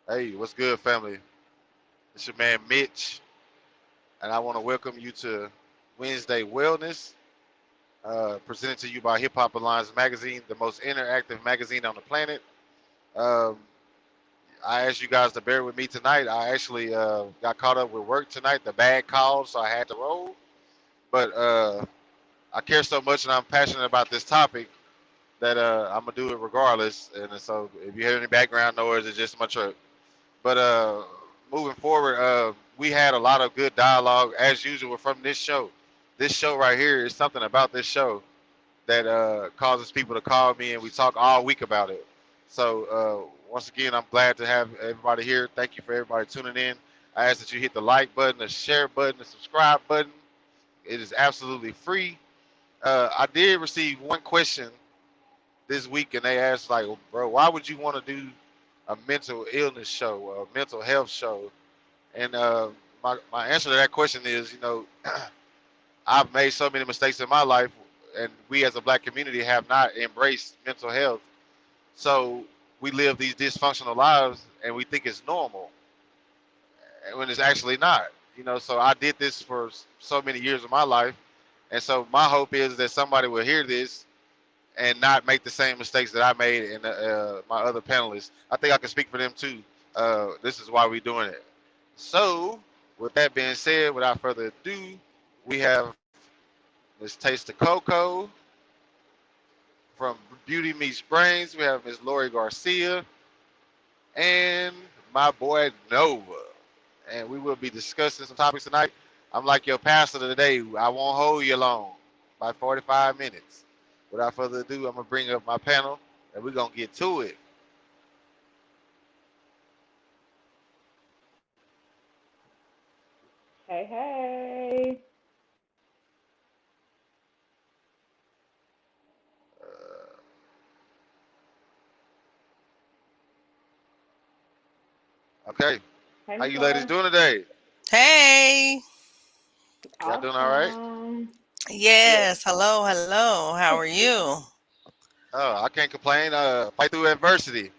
Hey, what's good, family? It's your man Mitch, and I want to welcome you to Wednesday Wellness, presented to you by Hip Hop Alliance Magazine, the most interactive magazine on the planet. Um, I asked you guys to bear with me tonight. I actually got caught up with work tonight, the bad call, so I had to roll. But I care so much and I'm passionate about this topic that I'm gonna do it regardless. And so, if you hear any background noise, it's just my truck. But moving forward, we had a lot of good dialogue as usual from this show. This show right here is something about this show that causes people to call me, and we talk all week about it. So once again, I'm glad to have everybody here. Thank you for everybody tuning in. I ask that you hit the like button, the share button, the subscribe button. It is absolutely free. I did receive one question this week, and they asked like, "Bro, why would you want to do a mental illness show, a mental health show?" And my answer to that question is, I've made so many mistakes in my life, and we as a black community have not embraced mental health. So we live these dysfunctional lives, and we think it's normal, when it's actually not. So I did this for so many years of my life, and so my hope is that somebody will hear this and not make the same mistakes that I made and my other panelists. I think I can speak for them too. This is why we're doing it. So, with that being said, without further ado, we have Miss Taste of Coco from Beauty Meets Brains. We have Miss Lori Garcia and my boy Nova. And we will be discussing some topics tonight. I'm like your pastor today. I won't hold you long, by 45 minutes. Without further ado, I'm going to bring up my panel and we're going to get to it. Hey, hey. Uh, okay. Hey, How Miss you ladies Laura. doing today? Hey. Y'all doing all right? Awesome. Yes. Yes. Hello. Hello. How are you? Oh, I can't complain. Fight through adversity.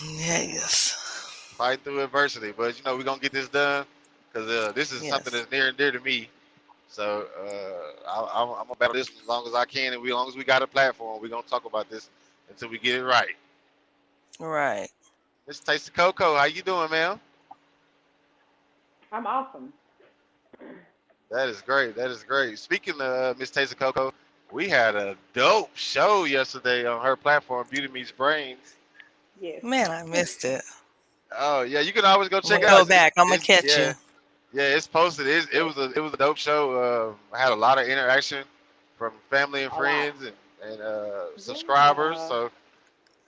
Yes. Fight through adversity. But we're gonna get this done because this is something Yes. that's near and dear to me. So I'm gonna battle this as long as I can, and as long as we got a platform, we're gonna talk about this until we get it right. Right. Miss Taste of Coco, how you doing, man? I'm awesome. That is great. That is great. Speaking of Miss Taste of Coco, we had a dope show yesterday on her platform, Beauty Meets Brains. Yes. Man, I missed it. Oh yeah, you can always go I'm check gonna it out. go back. I'm gonna catch Yeah, you. yeah, it's posted. It was a dope show. I had a lot of interaction from family and A lot. friends and subscribers. Yeah. So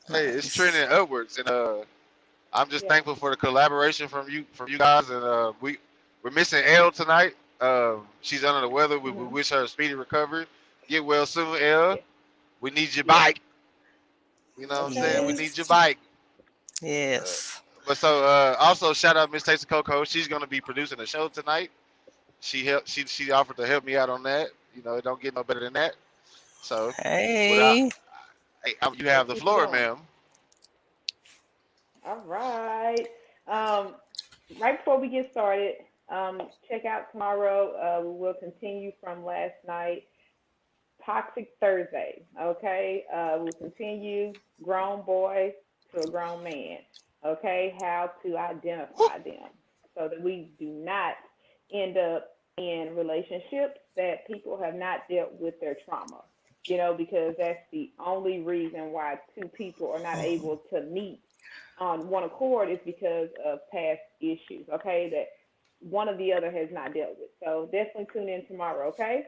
hey, it's Nice. trending upwards, and I'm just Yeah. thankful for the collaboration from you guys. And we're missing Elle tonight. She's under the weather. We Mhm. wish her a speedy recovery. Get well soon, Elle. Yeah. We need your Yeah. bike. You know what I'm saying? We Okay. need your Yes. bike. Uh, Yes. but so also shout out Miss Tasty Coco. She's gonna be producing the show tonight. She offered to help me out on that. It don't get no better than that. So without Hey. you Let's have the keep it floor, going. ma'am. All right. Um, right before we get started, check out tomorrow. We will continue from last night. Toxic Thursday. Okay. We'll continue grown boy to a grown man. Okay. How to Woo. identify them so that we do not end up in relationships that people have not dealt with their trauma. Because that's the only reason why two people are not able to meet on one accord is because of past issues. Okay. That one or the other has not dealt with. So definitely tune in tomorrow. Okay.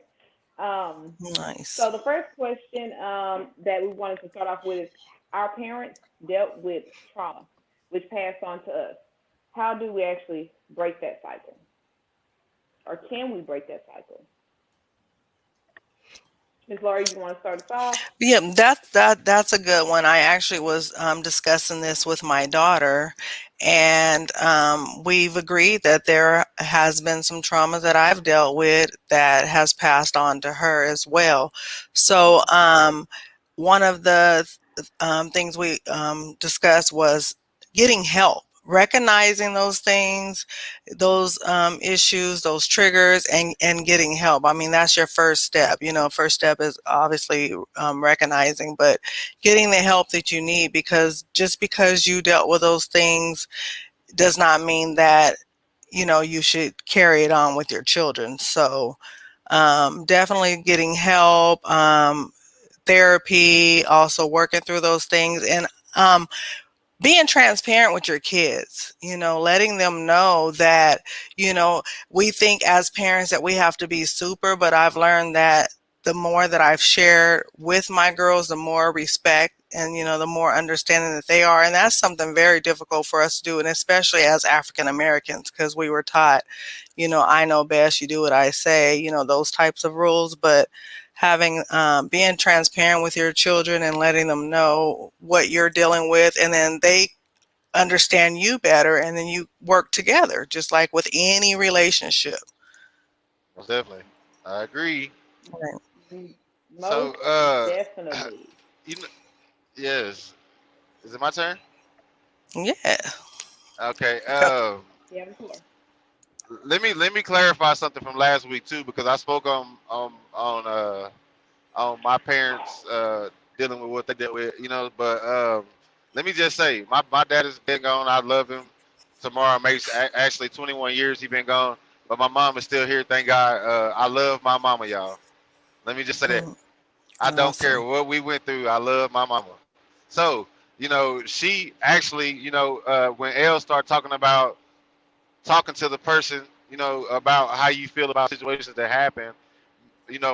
Um, Nice. so the first question that we wanted to start off with is our parents dealt with trauma, which passed on to us. How do we actually break that cycle, or can we break that cycle? Ms. Laurie, you want to start us off? Yeah, that's a good one. I actually was discussing this with my daughter, and we've agreed that there has been some trauma that I've dealt with that has passed on to her as well. So one of the things we discussed was getting help, recognizing those things, those issues, those triggers, and getting help. I mean, that's your first step. First step is obviously recognizing, but getting the help that you need, because just because you dealt with those things does not mean that you should carry it on with your children. So definitely getting help, therapy, also working through those things, and being transparent with your kids, letting them know that, we think as parents that we have to be super, but I've learned that the more that I've shared with my girls, the more respect and, the more understanding that they are. And that's something very difficult for us to do. And especially as African Americans, because we were taught, I know best, you do what I say, those types of rules. But having being transparent with your children and letting them know what you're dealing with, and then they understand you better, and then you work together, just like with any relationship. Most definitely. I agree. Right. So, Most definitely. you know, yes. Is it my turn? Yeah. Okay. Yeah, the floor. Let me clarify something from last week too, because I spoke on my parents dealing with what they dealt with, But let me just say, my dad has been gone. I love him. Tomorrow makes actually 21 years he been gone, but my mom is still here. Thank God. I love my mama, y'all. Let me just say that. Mm, I don't care awesome. what we went through. I love my mama. So, she actually, when Elle started talking about talking to the person, about how you feel about situations that happen,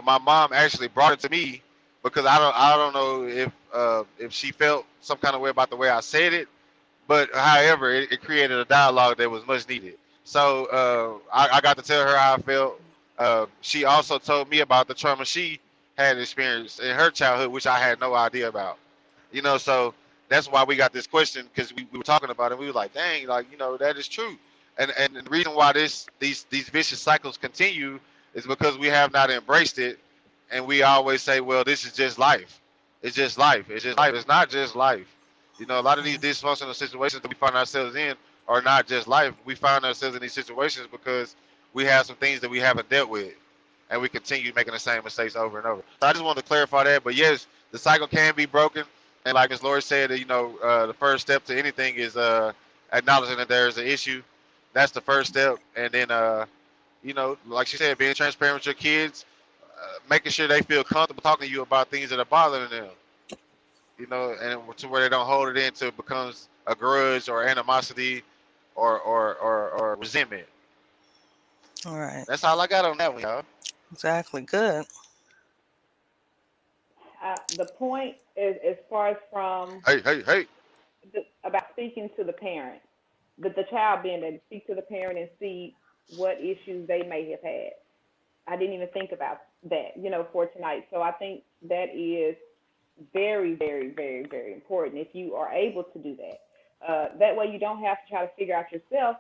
my mom actually brought it to me because I don't know if she felt some kind of way about the way I said it, but however, it created a dialogue that was much needed. So I got to tell her how I felt. She also told me about the trauma she had experienced in her childhood, which I had no idea about. So that's why we got this question, because we were talking about it. We were like, dang, like that is true. And the reason why these vicious cycles continue is because we have not embraced it, and we always say, well, this is just life. It's just life. It's just life. It's not just life. A lot of these dysfunctional situations that we find ourselves in are not just life. We find ourselves in these situations because we have some things that we haven't dealt with, and we continue making the same mistakes over and over. So I just wanted to clarify that. But yes, the cycle can be broken, and like Ms. Lori said, the first step to anything is acknowledging that there is an issue. That's the first step, and then like she said, being transparent with your kids, making sure they feel comfortable talking to you about things that are bothering them, and to where they don't hold it in till it becomes a grudge or animosity or resentment. All right. That's all I got on that one, y'all. Exactly. Good. The point is, as far as from Hey, hey, hey. about speaking to the parent, the child being able to speak to the parent and see what issues they may have had. I didn't even think about that, for tonight. So I think that is very, very, very, very important if you are able to do that. That way you don't have to try to figure out yourself,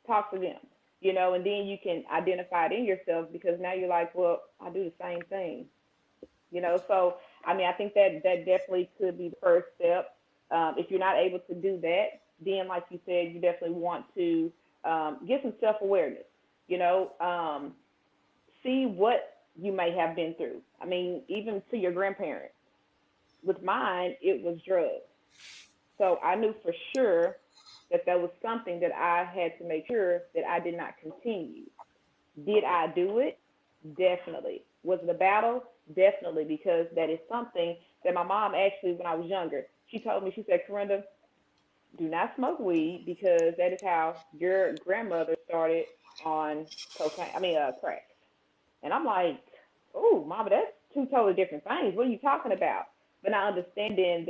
talk to them, and then you can identify it in yourself, because now you're like, well, I do the same thing, So, I mean, I think that definitely could be the first step. If you're not able to do that, then, like you said, you definitely want to get some self awareness, you know, see what you may have been through. I mean, even to your grandparents. With mine, it was drugs. So I knew for sure that that was something that I had to make sure that I did not continue. Did I do it? Definitely. Was it a battle? Definitely, because that is something that my mom actually, when I was younger, she told me, she said, Corinda, do not smoke weed, because that is how your grandmother started on cocaine, crack. And I'm like, oh, mama, that's two totally different things. What are you talking about? But not understanding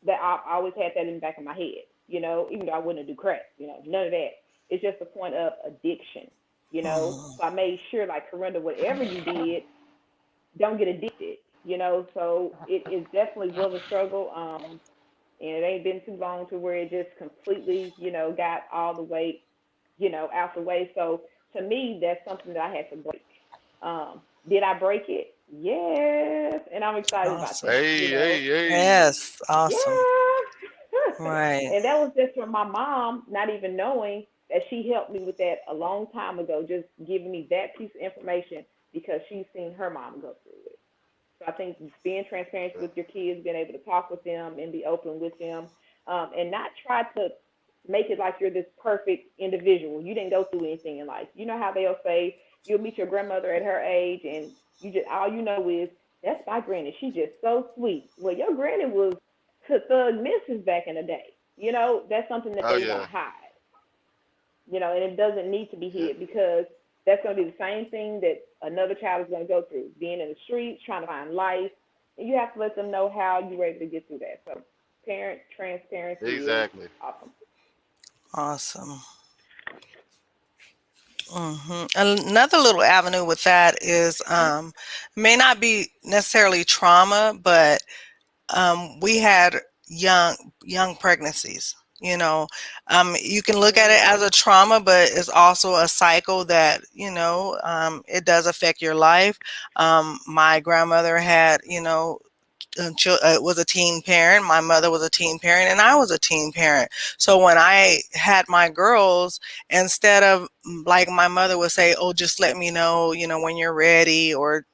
that I always had that in the back of my head, even though I wouldn't do crack, none of that. It's just a point of addiction, Mm, So I made sure, like, Corinda, whatever you did, don't get addicted, So it definitely was a struggle. And it ain't been too long to where it just completely, got all the way, out the way. So to me, that's something that I had to break. Did I break it? Yes, and I'm excited about awesome. that. Hey, hey, hey. Yes. Awesome. Yeah. Right. And that was just from my mom, not even knowing that she helped me with that a long time ago, just giving me that piece of information because she's seen her mom go through it. So I think being transparent with your kids, being able to talk with them and be open with them, and not try to make it like you're this perfect individual. You didn't go through anything in life. You know how they'll say you'll meet your grandmother at her age, and you just all you know is that's my granny. She's just so sweet. Well, your granny was to Thug Missus back in the day. You know, that's something that Oh they want yeah, to hide. You know, and it doesn't need to be yeah, hid because that's going to be the same thing that another child is going to go through, being in the streets, trying to find life. And you have to let them know how you were able to get through that. So, parent transparency is exactly. awesome. Awesome. Another little avenue with that is may not be necessarily trauma, but we had young young pregnancies. You know, you can look at it as a Mm, trauma, but it's also a cycle that it does affect your life. My grandmother had was a teen parent. My mother was a teen parent, and I was a teen parent. So when I had my girls, instead of like my mother would say, "Oh, just let me know, when you're ready," or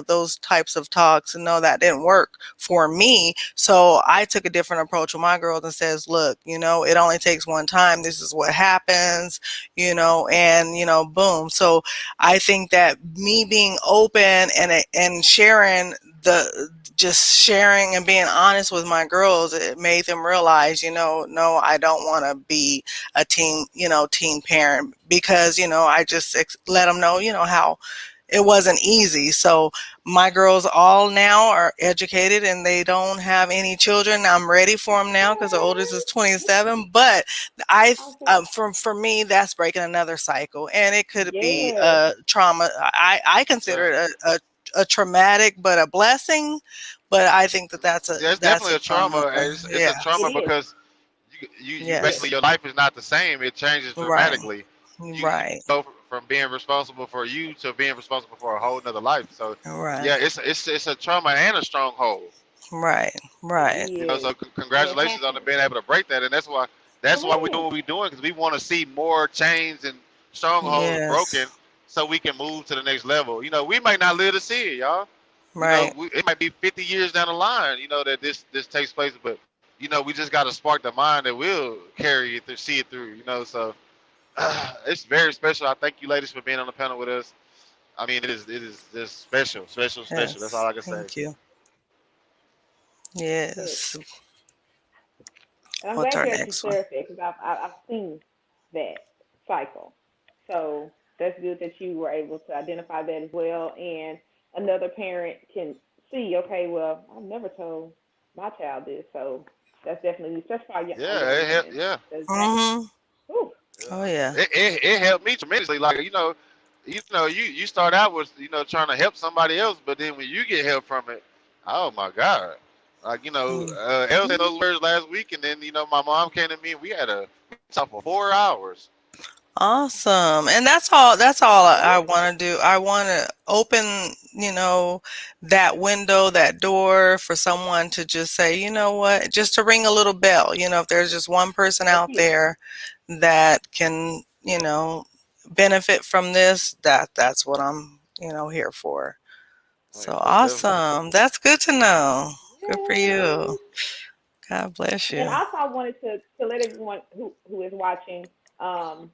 those types of talks, and no, that didn't work for me. So I took a different approach with my girls and says, "Look, it only takes one time. This is what happens, and boom." So I think that me being open and sharing the just sharing and being honest with my girls, it made them realize, no, I don't want to be a teen parent, because, I just let them know, how it wasn't easy. So my girls all now are educated and they don't have any children. I'm ready for them now because the oldest is 27. But awesome. for me, that's breaking another cycle, and it could be Yes, a trauma. I consider Yeah, it a traumatic, but a blessing. But I think that yeah. It's that's definitely a a trauma. trauma. And it's a it trauma Yes, is. because you yes, basically your life is not the same. It changes right, dramatically. You right, go from being responsible for you to being responsible for a whole nother life. So right, yeah, it's a trauma and a stronghold. right, It right. is. So And it congratulations on happens. being able to break that, and Oh, that's why we're doing man. what we're doing, because we want to see more chains and strongholds Yes, broken, so we can move to the next level. We might not live to see it, y'all. right. It might be 50 years down the line, that this takes place, but we just got to spark the mind that will carry it through, see it through. So it's very special. I thank you, ladies, for being on the panel with us. I mean, it is just special, special, special. That's all Yes. I can say. Thank you. Good. Yes. And I'm What's glad our you actually next one? clarified because I've seen that cycle. So that's good that you were able to identify that as well. And another parent can see, okay, well, I've never told my child this. So that's definitely, especially our Yeah, young it helped. women. Yeah. Because that, Mm-hmm. whew, Oh Yeah. yeah. It helped me tremendously. Like you start out with trying to help somebody else, but then when you get help from it, oh my God! Like Mm. Elle said those words last week, and then my mom came to me, and we talked for 4 hours. Awesome. And that's all I yeah, want to do. I want to open, that window, that door for someone to just say, you know what, just to ring a little bell. If there's just one person that's out it. there that can, benefit from this, that's what I'm, here for. Like, So most definitely. awesome. That's good to know. Good for you. Yay. God bless And you. also, I wanted to let everyone who is watching, um,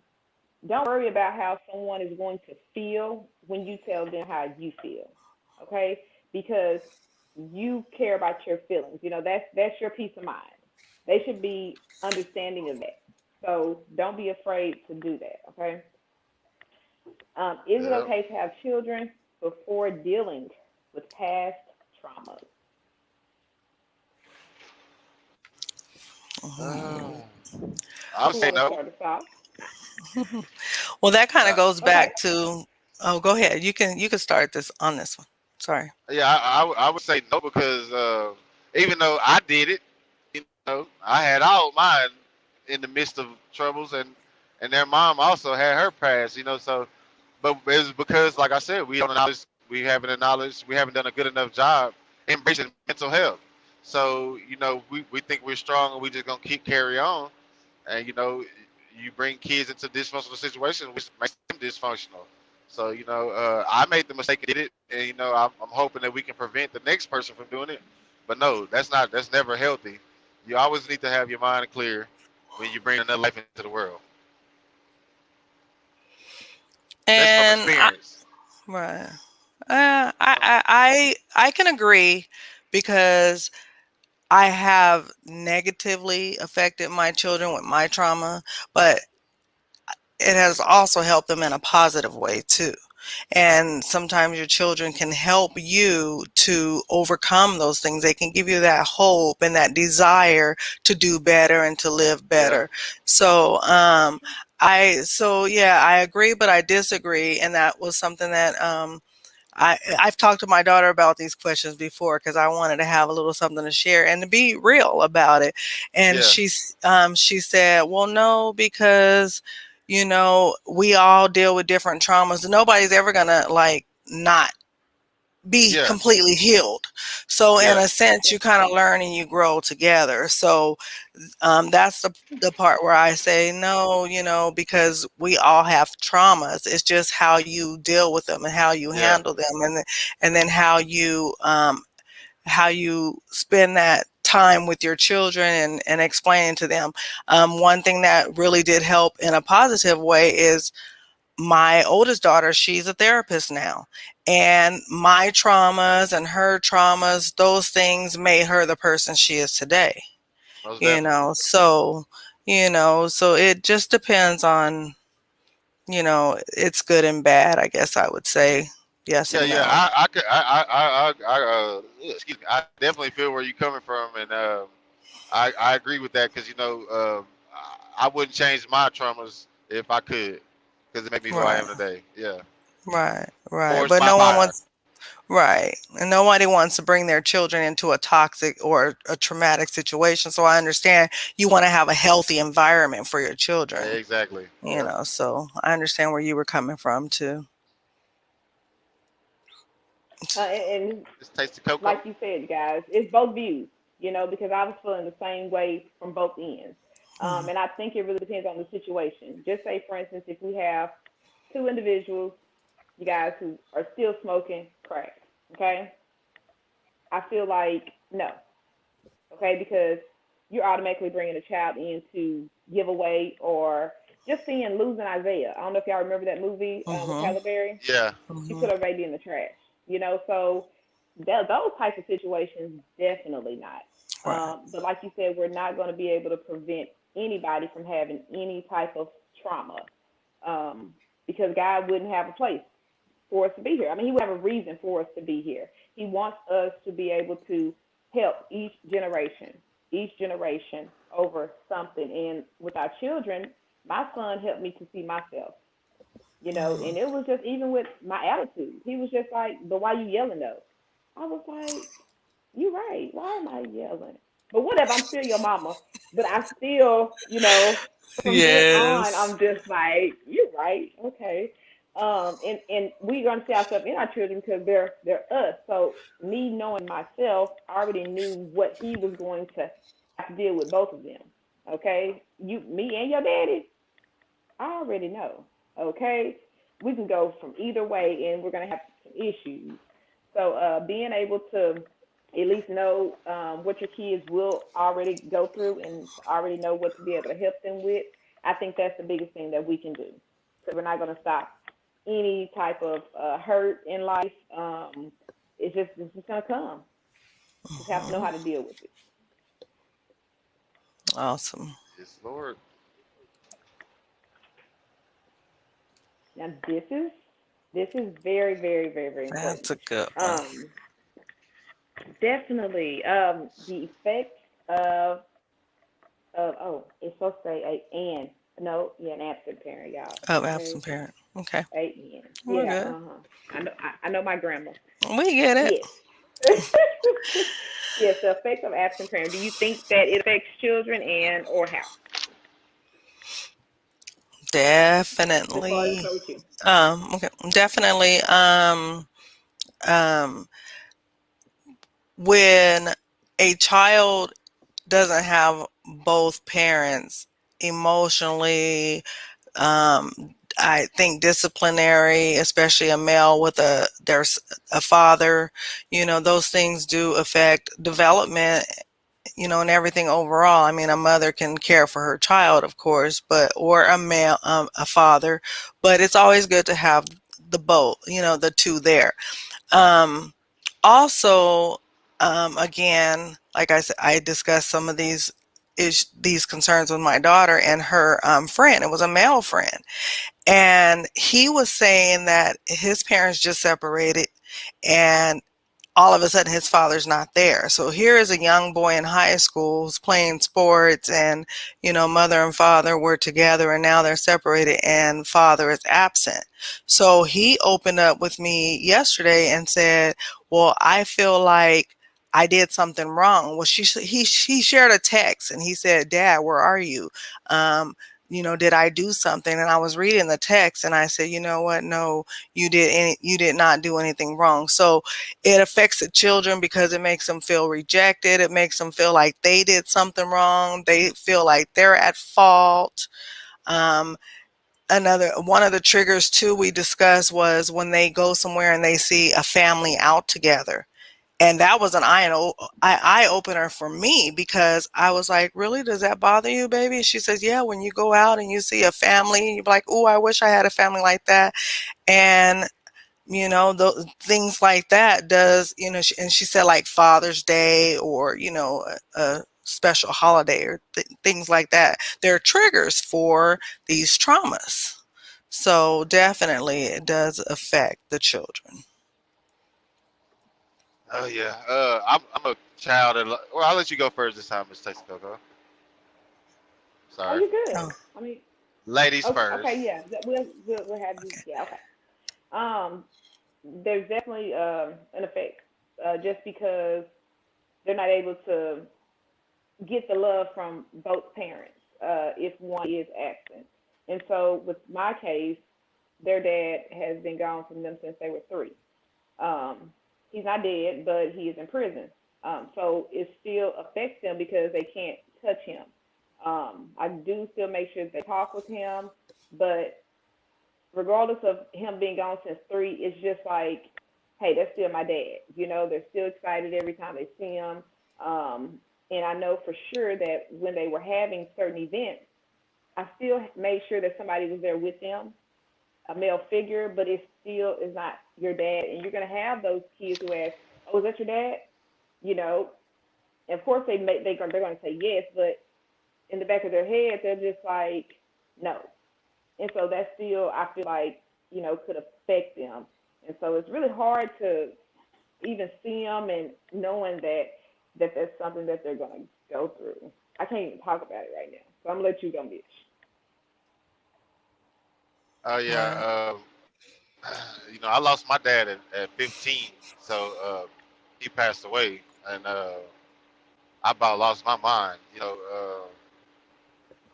don't worry about how someone is going to feel when you tell them how you feel, okay? Because you care about your feelings. That's your peace of mind. They should be understanding of that. So don't be afraid to do that, okay? Is it Yeah. okay to have children before dealing with past traumas? Mhm. Uh, I would Who say want to no. start us off? Well, that kind of Uh, goes Okay. back to, oh, go ahead. You can start this on this one. Sorry. yeah, I would say no because even though I did it, I had all mine in the midst of troubles, and their mom also had her past. So but it's because, like I said, we haven't acknowledged, we haven't done a good enough job embracing mental health. So we think we're strong and we just gonna keep carry on. And you bring kids into dysfunctional situations, which makes them dysfunctional. So I made the mistake and did it, and I'm hoping that we can prevent the next person from doing it. But no, that's never healthy. You always need to have your mind clear when you bring another life into the world. That's from And experience. right. I can agree because I have negatively affected my children with my trauma, but it has also helped them in a positive way too. And sometimes your children can help you to overcome those things. They can give you that hope and that desire to do better and to live Yeah, better. So, yeah, I agree, but I disagree. And that was something that, I've talked to my daughter about these questions before because I wanted to have a little something to share and to be real about it. And yeah, she said, "Well, no, because we all deal with different traumas. Nobody's ever gonna like not be yeah, completely healed. So in yeah, a sense, you kind of learn and you grow together. So that's the part where I say no, because we all have traumas. It's just how you deal with them and how you yeah, handle them, and then how you spend that time with your children and explaining to them. One thing that really did help in a positive way is my oldest daughter, she's a therapist now. And my traumas and her traumas, those things made her the person she is today. most You definitely. know, so so it just depends on, it's good and bad, I guess I would say. Yes Yeah, and yeah. no. Excuse me. I definitely feel where you're coming from, and I agree with that because I wouldn't change my traumas if I could, because it made me who I Right, am today. Yeah, right. forged But by no one fire. wants right. And nobody wants to bring their children into a toxic or a traumatic situation. So I understand you want to have a healthy environment for your children, Exactly. Yeah. so I understand where you were coming from too. And Just taste the cocoa. like you said, guys, it's both views, because I was feeling the same way from both ends. Mhm. And I think it really depends on the situation. Just say, for instance, if we have two individuals, you guys, who are still smoking crack, okay? I feel like no, okay, because you're automatically bringing a child in to give away, or just seeing Losing Isaiah. I don't know if y'all remember that movie with Mhm. Halle Berry. Yeah. She Mhm. put her baby in the trash, so those types of situations, definitely not. Right. But like you said, we're not going to be able to prevent anybody from having any type of trauma, um, because God wouldn't have a place for us to be here. I mean, He would have a reason for us to be here. He wants us to be able to help each generation over something. And with our children, my son helped me to see myself, and it was just even with my attitude. He was just like, "But why you yelling though?" I was like, "You right. Why am I yelling?" But whatever, I'm still your mama. But I still, from then on, Yes. I'm just like, "You're right. Okay." And we're gonna see ourselves in our children because they're us. So me knowing myself, I already knew what he was going to have to deal with, both of them. Okay, me and your daddy, I already know. Okay, we can go from either way, and we're gonna have some issues. So being able to at least know what your kids will already go through and already know what to be able to help them with, I think that's the biggest thing that we can do. Because we're not gonna stop any type of hurt in life. It's just gonna come. Just have to know Mhm. how to deal with it. Awesome. Yes, Lord. Now this is very, very, very, very That's important. a good one. Um, Definitely. The effects of it's supposed to say a and no, yeah, an absent parent, y'all. Oh, Okay, absent parent. Okay. a and We're yeah, good. I know my grandma. We get it. Yes. Yes, the effects of absent parent. Do you think that it affects children, and or how? Before I Definitely. start with you. Okay. Definitely. Um, when a child doesn't have both parents emotionally, I think disciplinary, especially a male with there's a father, those things do affect development, and everything overall. I mean, a mother can care for her child, of course, or a male, a father, but it's always good to have the both, the two there. Um, Also, again, like I said, I discussed some of these concerns with my daughter and her friend. It was a male friend, and he was saying that his parents just separated, and all of a sudden his father's not there. So here is a young boy in high school who's playing sports, and mother and father were together, and now they're separated and father is absent. So he opened up with me yesterday and said, well, I feel like I did something wrong. Well, he shared a text and he said, Dad, where are you? Did I do something? And I was reading the text and I said, you know what? No, you did not do anything wrong. So it affects the children because it makes them feel rejected. It makes them feel like they did something wrong. They feel like they're at fault. Um, One of the triggers too we discussed was when they go somewhere and they see a family out together. And that was an eye opener for me, because I was like, really, does that bother you, baby? She says, yeah, when you go out and you see a family, you're like, oh, I wish I had a family like that. And those things like that does, and she said like Father's Day, or a special holiday, or things like that, they're triggers for these traumas. So definitely it does affect the children. Oh yeah. I'm a child. Well, I'll let you go first this time, Miss Texaco. Go. Oh, Sorry. you're good. Oh, I mean, Ladies okay, first. yeah, we'll have you. okay. Yeah, okay. Um, there's definitely an effect, just because they're not able to get the love from both parents if one is absent. And so, with my case, their dad has been gone from them since they were three. Um, he's not dead, but he is in prison. So it still affects them because they can't touch him. I do still make sure they talk with him, but regardless of him being gone since three, it's just like, hey, that's still my dad. They're still excited every time they see him. And I know for sure that when they were having certain events, I still made sure that somebody was there with them, a male figure, but it still is not your dad. And you're going to have those kids who ask, oh, is that your dad? You know, and of course they're going to say yes, but in the back of their head, they're just like, no. And so that still, I feel like, could affect them. And so it's really hard to even see them and knowing that that's something that they're going to go through. I can't even talk about it right now. So I'm going to let you go, Mitch. Oh Yeah. yeah. I lost my dad at 15, so he passed away, and I about lost my mind.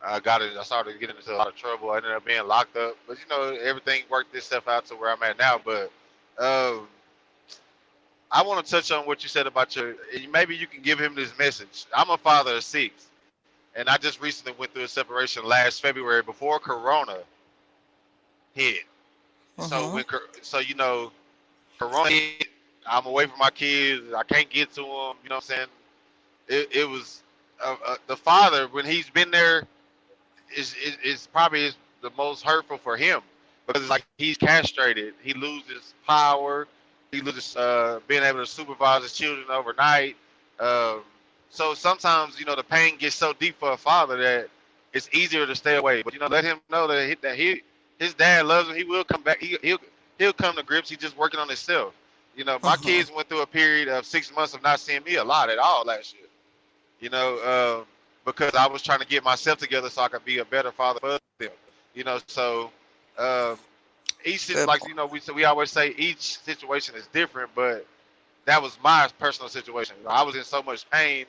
I started getting into a lot of trouble. I ended up being locked up, but everything worked itself out to where I'm at now. But um, I want to touch on what you said about maybe you can give him this message. I'm a father of six, and I just recently went through a separation last February before Corona hit. So Mhm. Corona hit, I'm away from my kids. I can't get to them. You know what I'm saying? It was the father when he's been there is probably the most hurtful for him because it's like he's castrated. He loses power. He loses being able to supervise his children overnight. Um, so sometimes the pain gets so deep for a father that it's easier to stay away. But let him know that his dad loves him. He will come back. He'll come to grips. He's just working on himself. My Mhm. kids went through a period of 6 months of not seeing me a lot at all last year. You know, because I was trying to get myself together so I could be a better father for them. So um, Good like point. we always say each situation is different, but that was my personal situation. I was in so much pain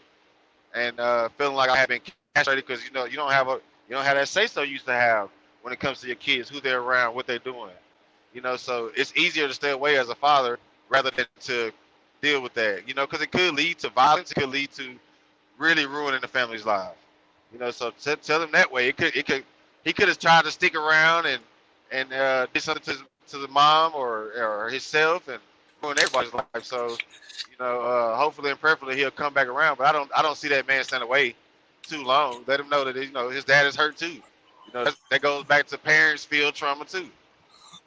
and feeling like I had been castrated because you don't have that say so you used to have when it comes to your kids, who they're around, what they're doing. So it's easier to stay away as a father rather than to deal with that, because it could lead to violence. It could lead to really ruining the family's life. So tell him that way. He could have tried to stick around and did something to the mom or himself and ruin everybody's life. So, hopefully and prayerfully he'll come back around. But I don't see that man stand away too long. Let him know that his dad is hurt too. That goes back to parents feel trauma too.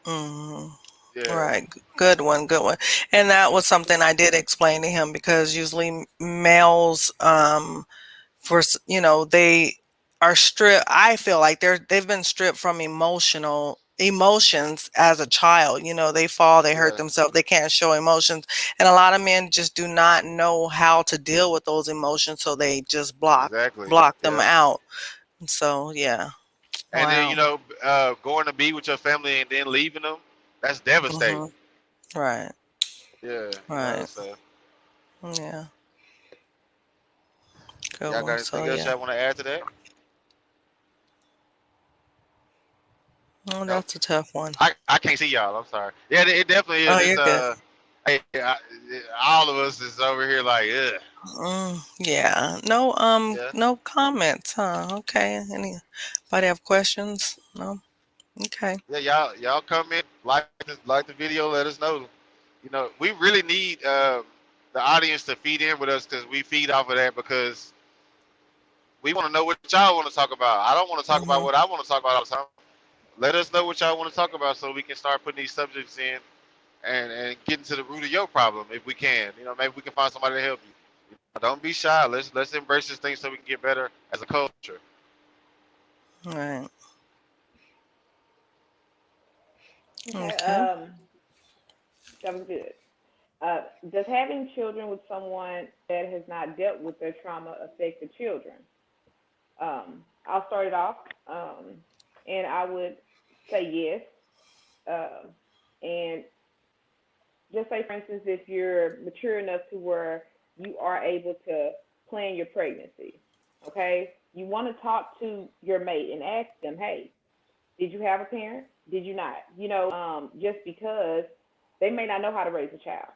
Hmm. Yeah, Right. Good one. Good one. And that was something I did explain to him because usually males, they are stripped. I feel like they've been stripped from emotions as a child. They fall, they hurt yeah, themselves, they can't show emotions. And a lot of men just do not know how to deal with those emotions, so they just exactly. block them Yeah. out. So yeah. And then Wow. going to be with your family and then leaving them, that's devastating. Hmm. Right. Yeah, Right. so Yeah. Good y'all got one. So anything else yeah. y'all want to add to that? Oh, Nope. that's a tough one. I can't see y'all. I'm sorry. Yeah, it definitely is. Oh, It's you're good. hey, all of us is over here like, ugh. Yeah. No, Yeah, no comments, huh? Okay. Anybody have questions? No? Okay. yeah. Y'all come in, like the video. Let us know. We really need the audience to feed in with us because we feed off of that because we want to know what y'all want to talk about. I don't want to talk about Mm-hmm. what I want to talk about all the time. Let us know what y'all want to talk about so we can start putting these subjects in and getting to the root of your problem if we can. Maybe we can find somebody to help you. Don't be shy. Let's embrace this thing so we can get better as a culture. All right. Okay, Okay. that was good. Does having children with someone that has not dealt with their trauma affect the children? I'll start it off, and I would say yes. Um, and just say, for instance, if you're mature enough to where you are able to plan your pregnancy, okay, you want to talk to your mate and ask them, hey, did you have a parent? Did you not? Just because they may not know how to raise a child.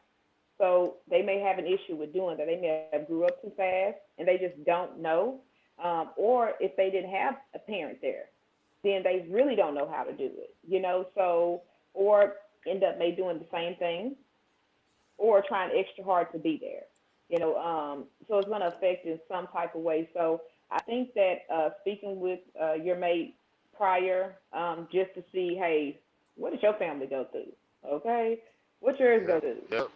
So they may have an issue with doing that. They may have grew up too fast and they just don't know. Or if they didn't have a parent there, then they really don't know how to do it. So, or end up maybe doing the same thing or trying extra hard to be there. So it's going to affect in some type of way. So I think that speaking with your mate prior, just to see, hey, what did your family go through? Okay, what yours go Yep. through? Yep.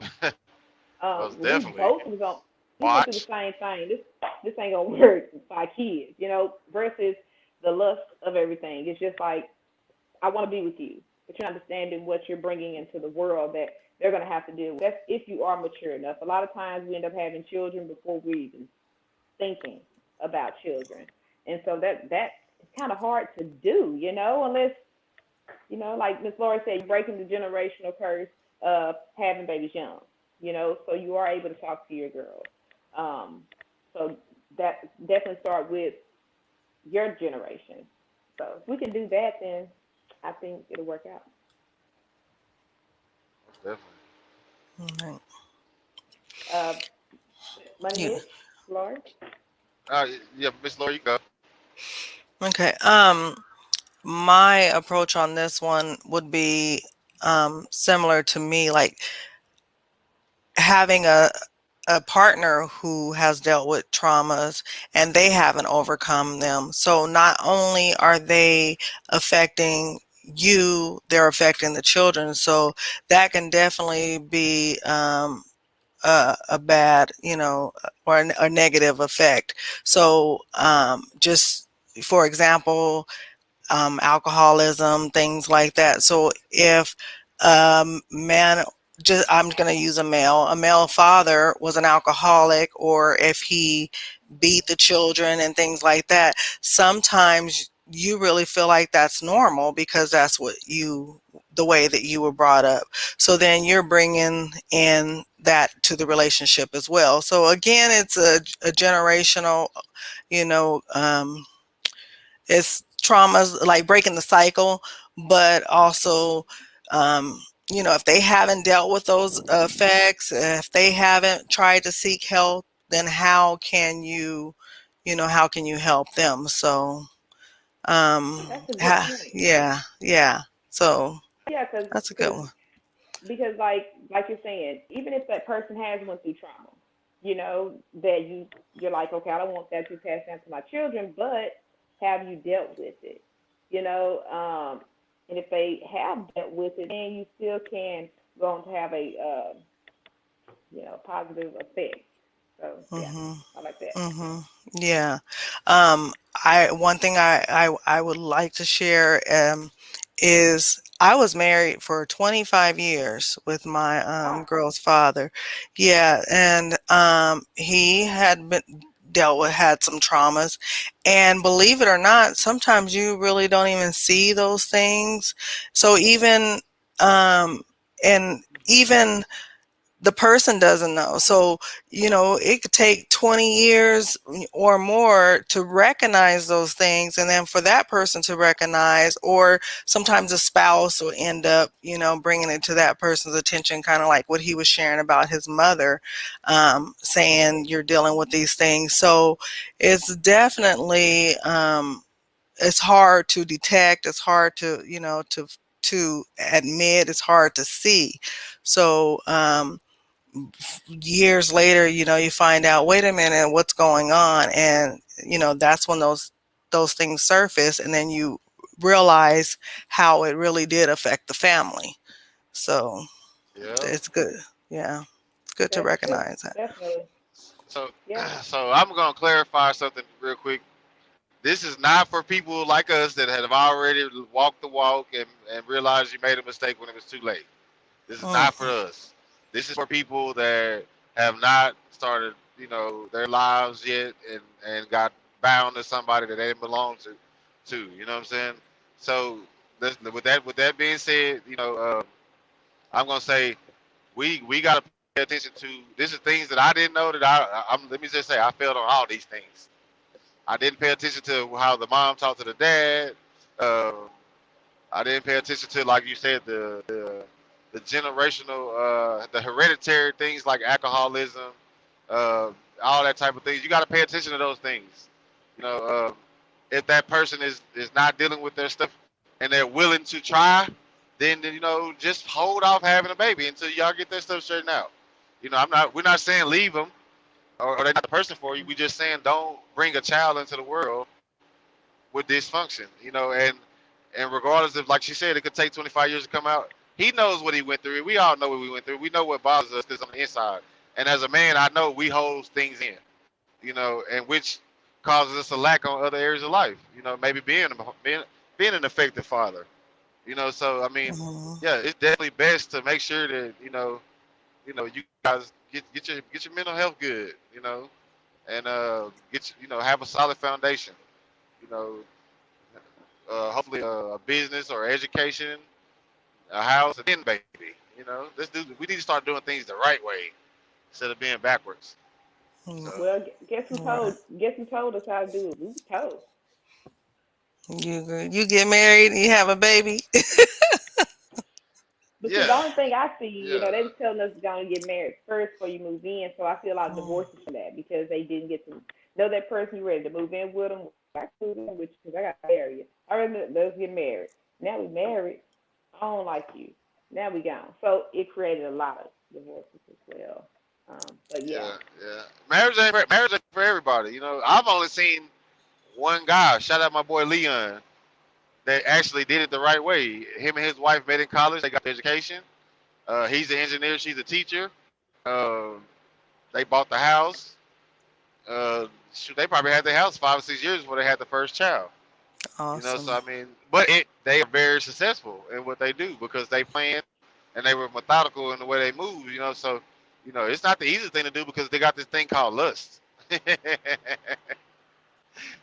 Most We definitely. both was on. We went through the Watch. same thing. This ain't gonna work for our kids, versus the lust of everything. It's just like I want to be with you, but you're not understanding what you're bringing into the world that they're gonna have to deal with. That's if you are mature enough. A lot of times we end up having children before we even thinking about children, and so that's kind of hard to do, unless like Miss Laura said, you're breaking the generational curse of having babies young, so you are able to talk to your girls. Um, so that definitely start with your generation. So if we can do that, then I think it'll work out. Most definitely. All right. Uh, Money You Mitch, Laura? Uh, yeah, Miss Laura, you go. okay? My approach on this one would be similar to me, like having a partner who has dealt with traumas and they haven't overcome them. So not only are they affecting you, they're affecting the children. So that can definitely be a bad, or a negative effect. So just for example, alcoholism, things like that. So if man, just I'm going to use a male father was an alcoholic, or if he beat the children and things like that, sometimes you really feel like that's normal because that's the way that you were brought up. So then you're bringing in that to the relationship as well. So again, it's a generational, you know, it's traumas like breaking the cycle, but also if they haven't dealt with those effects, if they haven't tried to seek help, then how can you help them? So, That's a good point. yeah, yeah. So Yeah, that's a good cause, one. because like you're saying, even if that person has went through trauma, that you're like, okay, I don't want that to pass down to my children, but have you dealt with it? You know, and if they have dealt with it, then you still can go on to have a positive effect. So yeah, Mhm. I like that. Mhm. Yeah. I one thing I would like to share is I was married for 25 years with my Wow. girl's father. Yeah, and he had been dealt with had some traumas, and believe it or not, sometimes you really don't even see those things. So um even the person doesn't know. So, it could take 20 years or more to recognize those things. And then for that person to recognize, or sometimes a spouse will end up, bringing it to that person's attention, kind of like what he was sharing about his mother, saying you're dealing with these things. So it's definitely, it's hard to detect. It's hard to admit. It's hard to see. So, years later, you find out, wait a minute, what's going on? And, that's when those things surface, and then you realize how it really did affect the family. So Yeah. it's good. Yeah. It's good to That's true. recognize that. Definitely. So, Yeah. so I'm gonna clarify something real quick. This is not for people like us that have already walked the walk and realized you made a mistake when it was too late. This is not for Mm, us. This is for people that have not started, their lives yet and got bound to somebody that they didn't belong to. You know what I'm saying? So with that being said, I'm gonna say we gotta pay attention to. This is things that I didn't know that I'm. Let me just say I failed on all these things. I didn't pay attention to how the mom talked to the dad. Uh, I didn't pay attention to, like you said, the generational, the hereditary things like alcoholism, uh, all that type of things. You got to pay attention to those things. You know, if that person is not dealing with their stuff and they're willing to try, then just hold off having a baby until y'all get that stuff straightened out. We're not saying leave them or they're not the person for you. We just saying don't bring a child into the world with dysfunction. And regardless of, like she said, it could take 25 years to come out. He knows what he went through. We all know what we went through. We know what bothers us because on the inside. And as a man, I know we hold things in, and which causes us a lack on other areas of life. Maybe being an effective father. So I mean, mhm, yeah, it's definitely best to make sure that you guys get your mental health good. And have a solid foundation. You know, hopefully a business or education, a house, and then baby. We need to start doing things the right way instead of being backwards. mm, So Well, guess who right. told us how to do it? We was told. You get married and you have a baby. Because the yeah, only thing I see, yeah, they was telling us to go and get married first before you move in. So I see a lot of Mm, divorces from that because they didn't get to know that person you ready to move in with them. I can move in with you because I got to marry you. All right, let's get married. Now we married. I don't like you. Now we gone. So it created a lot of divorces as well. But yeah, yeah. Marriage ain't for everybody. I've only seen one guy. Shout out my boy Leon. That actually did it the right way. Him and his wife met in college. They got their education. He's an engineer. She's a teacher. Um, they bought the house. Shoot, they probably had their house 5 or 6 years before they had the first child. So awesome. I mean, but they are very successful in what they do because they planned and they were methodical in the way they move. So it's not the easiest thing to do because they got this thing called lust,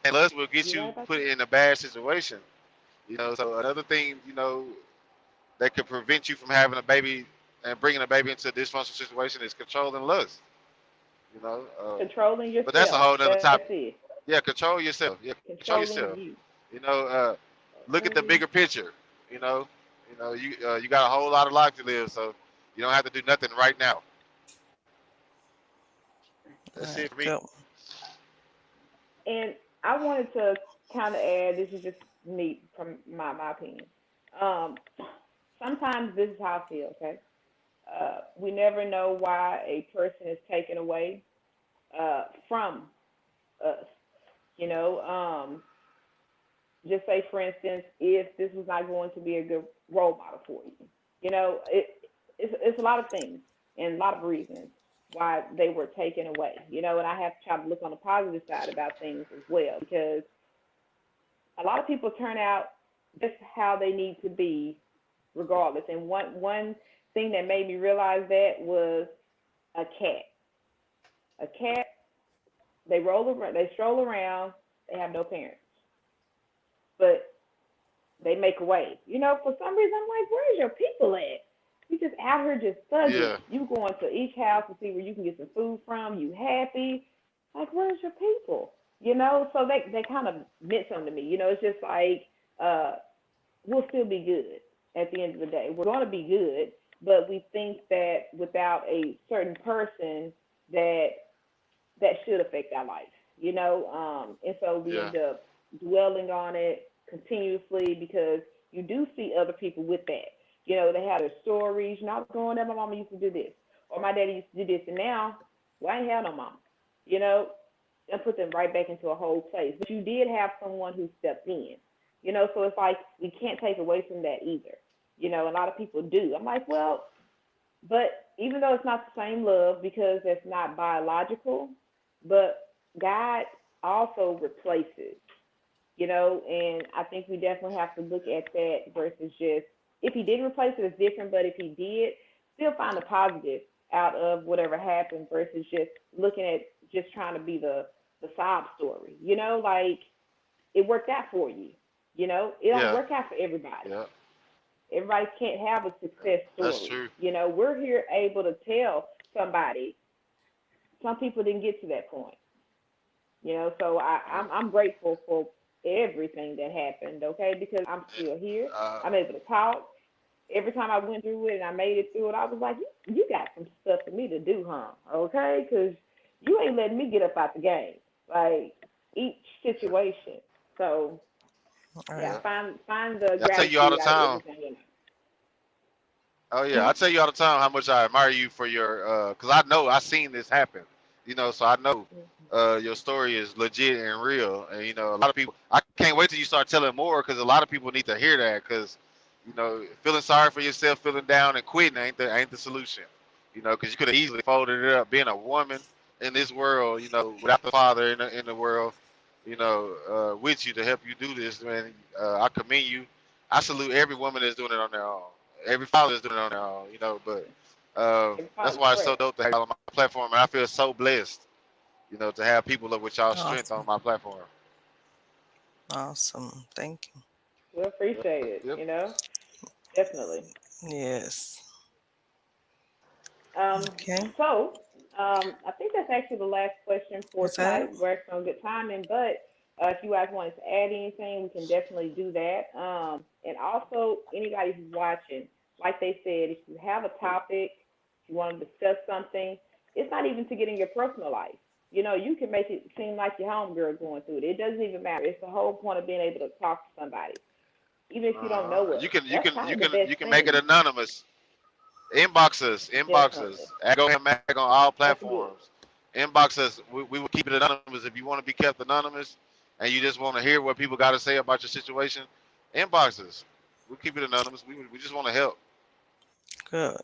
and lust will get you right you about put that. in a bad situation. So another thing that could prevent you from having a baby and bringing a baby into a dysfunctional situation is controlling lust. Controlling But that's a yourself. whole other That's topic. it. Yeah, control yourself. Yeah, control Controlling yourself. you. You know, look at the Okay. bigger picture. You know, You know, you got a whole lot of life to live, so you don't have to do nothing right now. All That's right, it for me. good. And I wanted to kind of add, this is just me from my opinion. Um, Sometimes this is how I feel. Okay, we never know why a person is taken away from us. You know, just say for instance, if this was not going to be a good role model for you, you know, it's a lot of things and a lot of reasons why they were taken away. You know, and I have to try to look on the positive side about things as well because a lot of people turn out just how they need to be regardless. And one thing that made me realize that was a cat. A cat, they stroll around, they have no parents, but they make a way. You know, for some reason, I'm like, where's your people at? You just out here just thugging. Yeah, You going to each house to see where you can get some food from. You happy? Like, where's your people? You know, so they kind of meant something to me. You know, it's just like uh, we'll still be good at the end of the day. We're going to be good, but we think that without a certain person that that should affect our life, you know. And so we yeah, end up dwelling on it continuously because you do see other people with that. You know, they have their stories. You know, I was growing up, my mama used to do this, or my daddy used to do this, and now, well, I ain't have no mama. You know, and put them right back into a whole place. But you did have someone who stepped in. You know, so it's like we can't take away from that either. You know, a lot of people do. I'm like, well, but even though it's not the same love because it's not biological, but God also replaces, you know, and I think we definitely have to look at that versus just if he didn't replace it, it's different, but if he did, still find the positive out of whatever happened versus just looking at just trying to be the sob story. You know, like it worked out for you. You know, it don't yeah, work out for everybody. yeah. Everybody can't have a success That's story. true. You know, we're here able to tell somebody. Some people didn't get to that point. You know, so Yeah. I'm grateful for everything that happened. Okay, because I'm still here. Uh, I'm able to talk. Every time I went through it and I made it through it, I was like, you got some stuff for me to do, huh? Okay, because you ain't letting me get up out the game. Like each situation. So All yeah, right. yeah. find the I tell you all the gratitude out of time. everything. You Oh know. yeah, I tell you all the time how much I admire you for your cause I know I seen this happen. You know, so I know your story is legit and real. And you know, a lot of people I can't wait till you start telling more because a lot of people need to hear that because you know, feeling sorry for yourself, feeling down and quitting ain't the solution. You know, because you could have easily folded it up being a woman in this world, you know, without the father in the world, you know, with you to help you do this, man. I commend you. I salute every woman that's doing it on their own. Every father is doing it on their own, you know. But Every that's father's why it's so prayer. dope to have y'all on my platform, and I feel so blessed, you know, to have people with y'all strength on Awesome. my platform. Awesome. Thank you. We Yep, appreciate it, yep. you know? Definitely. Yes. Um, Okay. so, I think that's actually the last question for Is that tonight. it? We're actually on good timing, but if you guys wanted to add anything, we can definitely do that. And also, anybody who's watching, like they said, if you have a topic, if you want to discuss something, it's not even to get in your personal life. You know, you can make it seem like your homegirl going through it. It doesn't even matter. It's the whole point of being able to talk to somebody, even if you don't Uh-huh. know You us. can you That's can kind you of the can best you can make it thing. anonymous. Inbox us, inbox Definitely. us. At Go Ahead Mag on all That's good. platforms. Inbox us. We will keep it anonymous. If you want to be kept anonymous and you just want to hear what people got to say about your situation, inbox us. We'll keep it anonymous. We just want to help. Good.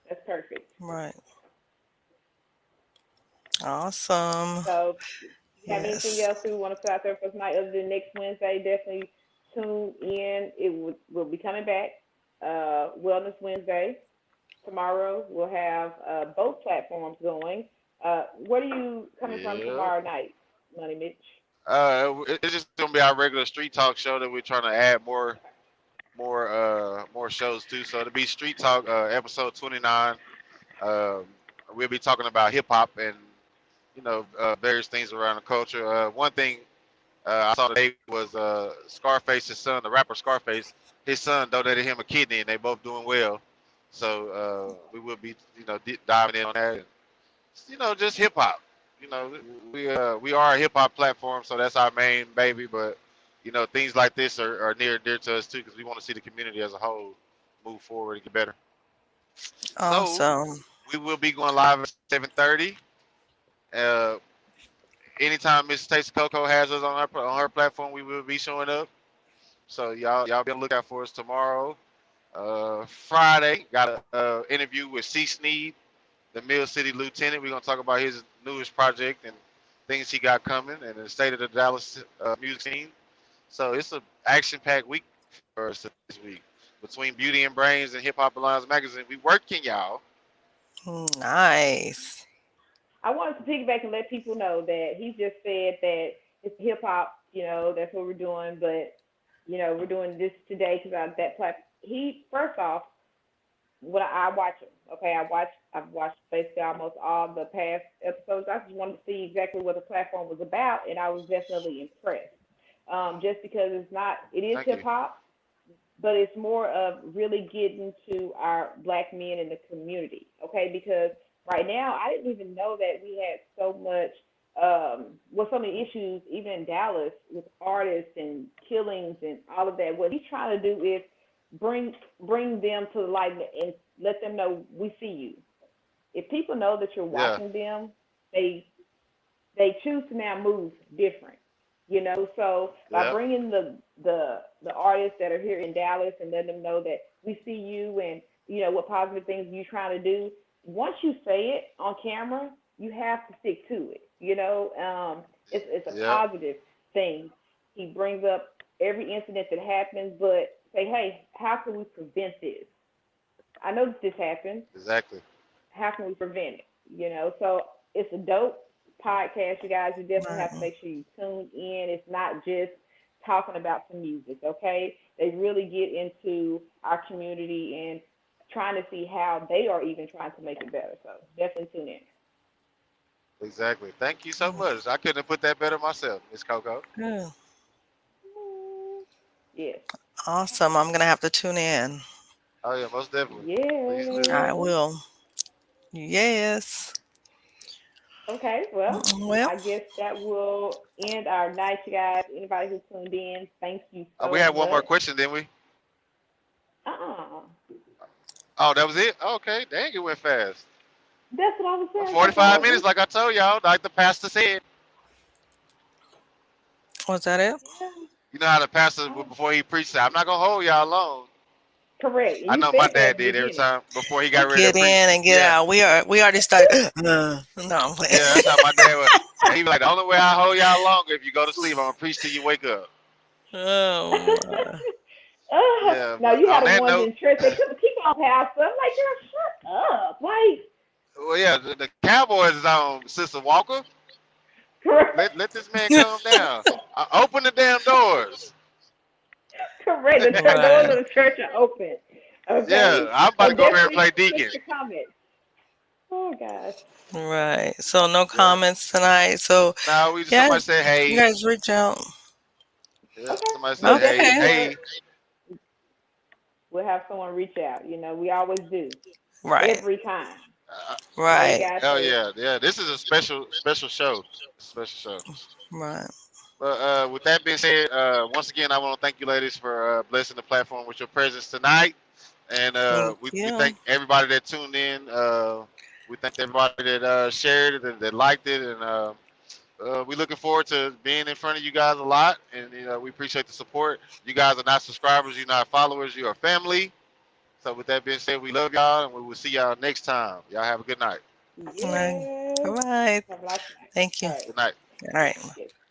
That's perfect. Right. Awesome. So, you have anything Yes. else we want to put out there for tonight other than next Wednesday? Definitely tune in. Will be coming back. Wellness Wednesday. Tomorrow we'll have both platforms going. What are you coming from Yeah. tomorrow night, Money Mitch? It's just gonna be our regular street talk show that we're trying to add more shows to. So it'll be Street Talk episode 29. Um, we'll be talking about hip hop and you know various things around the culture. One thing I saw today was Scarface's son, the rapper Scarface. His son donated him a kidney, and they both doing well. So we will be, diving in on that. And, just hip hop. We are a hip hop platform, so that's our main baby. But things like this are near and dear to us too, because we want to see the community as a whole move forward and get better. So Awesome. we will be going live at 7:30. Uh, Anytime Miss Stacey Coco has us on her platform, we will be showing up. So y'all be on the lookout for us tomorrow. Friday, got a interview with C. Sneed, the Mill City Lieutenant. We're gonna talk about his newest project and things he got coming and the state of the Dallas music scene. So it's a action-packed week for us this week. Between Beauty and Brains and Hip Hop Alliance Magazine, we working, y'all. Nice. I wanted to piggyback and let people know that he just said that it's hip hop, that's what we're doing, but we're doing this today because that platform. He first off, when I watch him, okay, I've watched basically almost all the past episodes. I just wanted to see exactly what the platform was about, and I was definitely impressed. Just because it is Thank you. hip hop, but it's more of really getting to our black men in the community, okay? Because right now, I didn't even know that we had so much, so many issues, even in Dallas, with artists and killings and all of that. What he's trying to do is bring them to the light and let them know we see you. If people know that you're Yeah, watching them, they choose to now move different. So by yeah, bringing the artists that are here in Dallas and letting them know that we see you and what positive things you're trying to do. Once you say it on camera, you have to stick to it. It's a yeah, positive thing. He brings up every incident that happens, but say, hey, how can we prevent this? I know that this happened. exactly. How can we prevent it? So it's a dope podcast, you guys. You definitely have to Right. make sure you tune in. It's not just talking about some music, okay? They really get into our community and trying to see how they are even trying to make it better. So definitely tune in. Exactly. Thank you so much. I couldn't have put that better myself, Miss Coco. Good. Yes. Awesome. I'm gonna have to tune in. Oh yeah, most definitely. Please do. I Yes. will. Yes. Okay, well, Well, I guess that will end our night, you guys. Anybody who tuned in, thank you We so had one more much. question, didn't we? Uh-uh. Oh, that was it. Okay, dang, it went fast. That's what I was saying. I thought 45 that minutes, was like I told y'all, like the pastor said. was that it? yeah. You know how the pastor Oh, before he preached said, "I'm not gonna hold y'all long." correct. And I you know my said that dad at the did every beginning. time before he got ready to Get preach. in and get Yeah, out. We already started. No, I'm playing. yeah, that's how my dad was. And he was like, "The only way I hold y'all longer if you go to sleep, I'm gonna preach till you wake up." Oh my. Yeah, Now but you had on the that ones note, in church that keep on pastor. I'm like, girl, shut up. Like, well, yeah, the Cowboys is on, Sister Walker. correct, Let this man calm down. Open the damn doors. correct. The doors Right. of the church are open. Yeah, Okay, I'm about so to go over here and definitely play push deacon. the comments. Oh gosh. Right. So no Yeah. comments tonight. So Now yeah, somebody said you hey. guys reach out. Yeah, Okay, somebody we'll said hey, definitely Okay. do hey. it. We'll have someone reach out. We always do Right. every time. Uh, Okay, Right. guys. Hell So yeah, yeah. This is a special show. Special show. Right. But with that being said, once again, I want to thank you, ladies, for blessing the platform with your presence tonight. And Thank we you. thank everybody that tuned in. We thank everybody that shared it, that liked it, and we're looking forward to being in front of you guys a lot. And we appreciate the support. You guys are not subscribers, you're not followers, you're family. So with that being said, we love y'all, and we will see y'all next time. Y'all have a good night. All right. yes. All right. Have a nice night. Thank you. All right. Good night. All right. Yes.